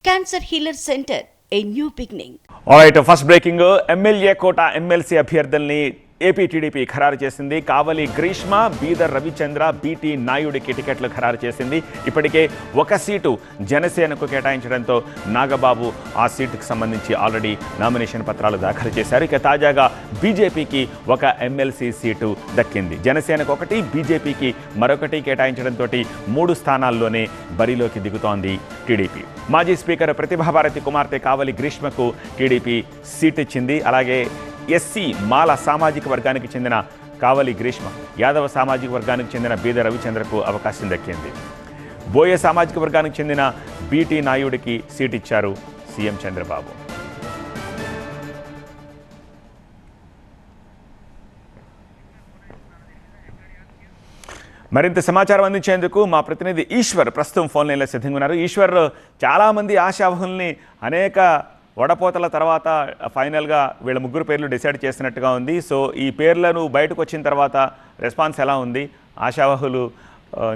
Cancer Healer Center, a new beginning. All right, first breaking MLA Kota MLC అభ్యర్థుల్ని AP TDP ఖరారు చేసింది. కావలి Greeshma, Bidar Ravichandra, BT నాయుడికి టికెట్లు ఖరారు చేసింది. ఇప్పటికే ఒక సీటు జనసేనకు కేటాయించడంతో నాగబాబు ఆ సీటుకు సంబంధించి ఆల్రెడీ నామినేషన్ పత్రాలు దాఖలు చేశారు. ఇక తాజాగా బీజేపీకి ఒక ఎమ్మెల్సీ సీటు దక్కింది. జనసేనకు ఒకటి, బీజేపీకి మరొకటి కేటాయించడంతో 3 స్థానాల్లోనే బరిలోకి దిగుతోంది టీడీపీ. మాజీ స్పీకర్ ప్రతిభాభారతి కుమార్తె కావలి గ్రీష్మకు టీడీపీ సీట్ ఇచ్చింది. అలాగే ఎస్సీ మాల సామాజిక వర్గానికి చెందిన కావలి గ్రీష్మ, యాదవ సామాజిక వర్గానికి చెందిన బీద రవిచంద్రకు అవకాశం దక్కింది. బోయ సామాజిక వర్గానికి చెందిన బీటీ నాయుడికి సీట్ ఇచ్చారు సీఎం చంద్రబాబు. మరింత సమాచారం అందించేందుకు మా ప్రతినిధి ఈశ్వర్ ప్రస్తుతం ఫోన్ లైన్లో సిద్ధంగా ఉన్నారు. ఈశ్వర్, చాలామంది ఆశావహుల్ని అనేక వడపోతల తర్వాత ఫైనల్గా వీళ్ళ ముగ్గురు పేర్లు డిసైడ్ చేసినట్టుగా ఉంది. సో ఈ పేర్లను బయటకు వచ్చిన తర్వాత రెస్పాన్స్ ఎలా ఉంది? ఆశావహులు,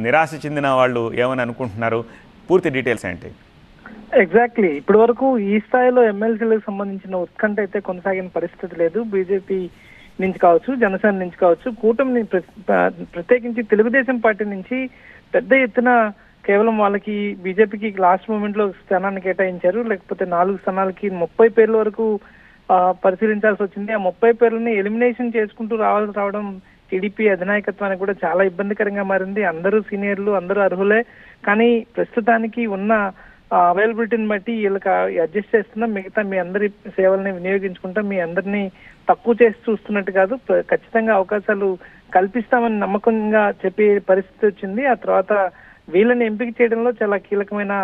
నిరాశ చెందిన వాళ్ళు ఏమని అనుకుంటున్నారు? పూర్తి డీటెయిల్స్ ఏంటి? ఎగ్జాక్ట్లీ, ఇప్పటి వరకు ఈ స్థాయిలో ఎమ్మెల్సీలకు సంబంధించిన ఉత్కంఠ అయితే కొనసాగిన పరిస్థితి లేదు. బీజేపీ నుంచి కావచ్చు, జనసేన నుంచి కావచ్చు, కూటమిని ప్రత్యేకించి తెలుగుదేశం పార్టీ నుంచి పెద్ద ఎత్తున కేవలం వాళ్ళకి బీజేపీకి లాస్ట్ మూమెంట్ లో స్థానాన్ని కేటాయించారు. లేకపోతే 4 స్థానాలకి 30 పేర్ల వరకు పరిశీలించాల్సి వచ్చింది. ఆ 30 పేర్లని ఎలిమినేషన్ చేసుకుంటూ రావడం టీడీపీ అధినాయకత్వానికి కూడా చాలా ఇబ్బందికరంగా మారింది. అందరూ సీనియర్లు, అందరూ అర్హులే. కానీ ప్రస్తుతానికి ఉన్న అవైలబిలిటీని బట్టి వీళ్ళకి అడ్జస్ట్ చేస్తున్నాం, మిగతా మీ అందరి సేవల్ని వినియోగించుకుంటాం, మీ అందరినీ తక్కువ చేసి చూస్తున్నట్టు కాదు, ఖచ్చితంగా అవకాశాలు కల్పిస్తామని నమ్మకంగా చెప్పే పరిస్థితి వచ్చింది. ఆ తర్వాత వీళ్ళని ఎంపిక చేయడంలో చాలా కీలకమైన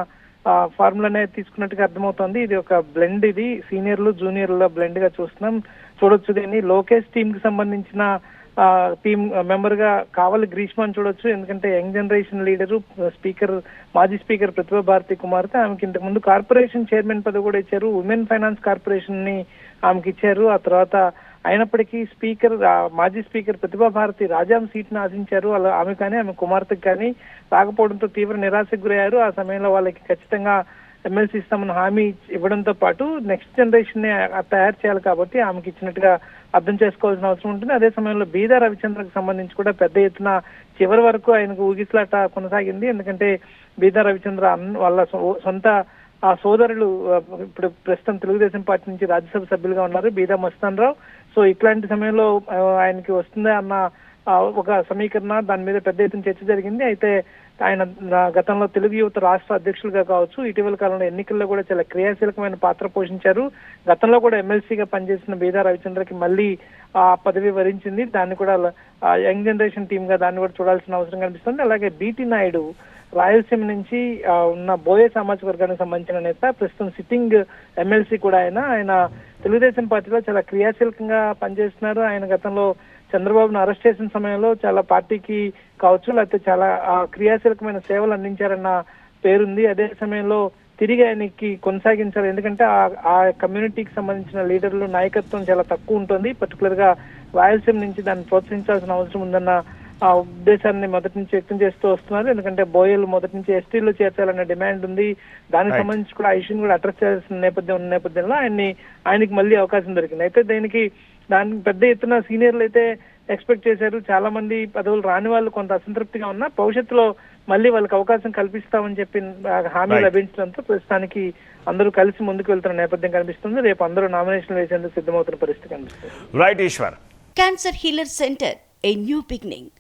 ఫార్ములానే తీసుకున్నట్టుగా అర్థమవుతోంది. ఇది ఒక బ్లెండ్, ఇది సీనియర్లు జూనియర్ల బ్లెండ్ గా చూడొచ్చు. దీన్ని లోకేష్ టీమ్ కి సంబంధించిన టీమ్ మెంబర్ గా కావలి గ్రీష్మని చూడొచ్చు. ఎందుకంటే యంగ్ జనరేషన్ లీడరు, మాజీ స్పీకర్ ప్రతిభా భారతి కుమార్తె. ఆమెకి ఇంతకు ముందు కార్పొరేషన్ చైర్మన్ పదవి కూడా ఇచ్చారు. ఉమెన్ ఫైనాన్స్ కార్పొరేషన్ ని ఆమెకి ఇచ్చారు. ఆ తర్వాత అయినప్పటికీ మాజీ స్పీకర్ ప్రతిభా భారతి రాజాం సీట్ ని ఆశించారు. అలా ఆమె కానీ ఆమె కుమార్తెకు కానీ రాకపోవడంతో తీవ్ర నిరాశకు గురయ్యారు. ఆ సమయంలో వాళ్ళకి ఖచ్చితంగా ఎమ్మెల్సీ ఇస్తామని హామీ ఇవ్వడంతో పాటు నెక్స్ట్ జనరేషన్ ని తయారు చేయాలి కాబట్టి ఆమెకి ఇచ్చినట్టుగా అర్థం చేసుకోవాల్సిన అవసరం ఉంటుంది. అదే సమయంలో బీదా రవిచంద్రకు సంబంధించి కూడా పెద్ద ఎత్తున చివరి వరకు ఆయనకు ఊగిసలాట కొనసాగింది. ఎందుకంటే బీదా రవిచంద్ర వాళ్ళ సొంత సోదరులు ఇప్పుడు ప్రస్తుతం తెలుగుదేశం పార్టీ నుంచి రాజ్యసభ సభ్యులుగా ఉన్నారు, బీదా మస్తాన్ రావు. సో ఇట్లాంటి సమయంలో ఆయనకి వస్తుందా అన్న ఒక సమీకరణ, దాని మీద పెద్ద ఎత్తున చర్చ జరిగింది. అయితే ఆయన గతంలో తెలుగు యువత రాష్ట్ర అధ్యక్షులుగా కావచ్చు, ఇటీవల కాలంలో ఎన్నికల్లో కూడా చాలా క్రియాశీలకమైన పాత్ర పోషించారు. గతంలో కూడా ఎమ్మెల్సీగా పనిచేసిన బీదా రవిచంద్రకి మళ్ళీ ఆ పదవి వరించింది. దాన్ని కూడా యంగ్ జనరేషన్ టీమ్ గా దాన్ని కూడా చూడాల్సిన అవసరం కనిపిస్తుంది. అలాగే బీటీ నాయుడు రాయలసీమ నుంచి ఉన్న బోయే సామాజిక వర్గానికి సంబంధించిన నేత, ప్రస్తుతం సిట్టింగ్ ఎమ్మెల్సీ కూడా ఆయన తెలుగుదేశం పార్టీలో చాలా క్రియాశీలకంగా పనిచేస్తున్నారు. ఆయన గతంలో చంద్రబాబును అరెస్ట్ చేసిన సమయంలో చాలా పార్టీకి కావచ్చు, లేకపోతే చాలా క్రియాశీలకమైన సేవలు అందించారన్న పేరుంది. అదే సమయంలో తిరిగి ఆయనకి కొనసాగించారు. ఎందుకంటే ఆ కమ్యూనిటీకి సంబంధించిన లీడర్లు నాయకత్వం చాలా తక్కువ ఉంటుంది. పర్టికులర్ గా రాయలసీమ నుంచి దాన్ని ప్రోత్సహించాల్సిన అవసరం ఉందన్న ఆ ఉద్దేశాన్ని మొదటి నుంచి వ్యక్తం చేస్తూ వస్తున్నారు. ఎందుకంటే బోయలు మొదటి నుంచి ఎస్టీలో చేర్చాలన్న డిమాండ్ ఉంది. దానికి సంబంధించి కూడా ఆ ఇష్యూని కూడా అడ్రస్ చేయాల్సిన నేపథ్యంలో ఆయనకి మళ్ళీ అవకాశం దొరికింది. అయితే దానికి పెద్ద ఎత్తున సీనియర్లు అయితే ఎక్స్పెక్ట్ చేశారు. చాలా మంది పదవులు రాని వాళ్ళు కొంత అసంతృప్తిగా ఉన్నా భవిష్యత్తులో మళ్ళీ వాళ్ళకి అవకాశం కల్పిస్తామని చెప్పి హామీ లభించడంతో ప్రస్తుతానికి అందరూ కలిసి ముందుకు వెళ్తున్న నేపథ్యం కనిపిస్తుంది. రేపు అందరూ నామినేషన్ వేసేందుకు సిద్ధమవుతున్న పరిస్థితి కనిపిస్తుంది. Right Eshwar. Cancer Healer Center, a new beginning.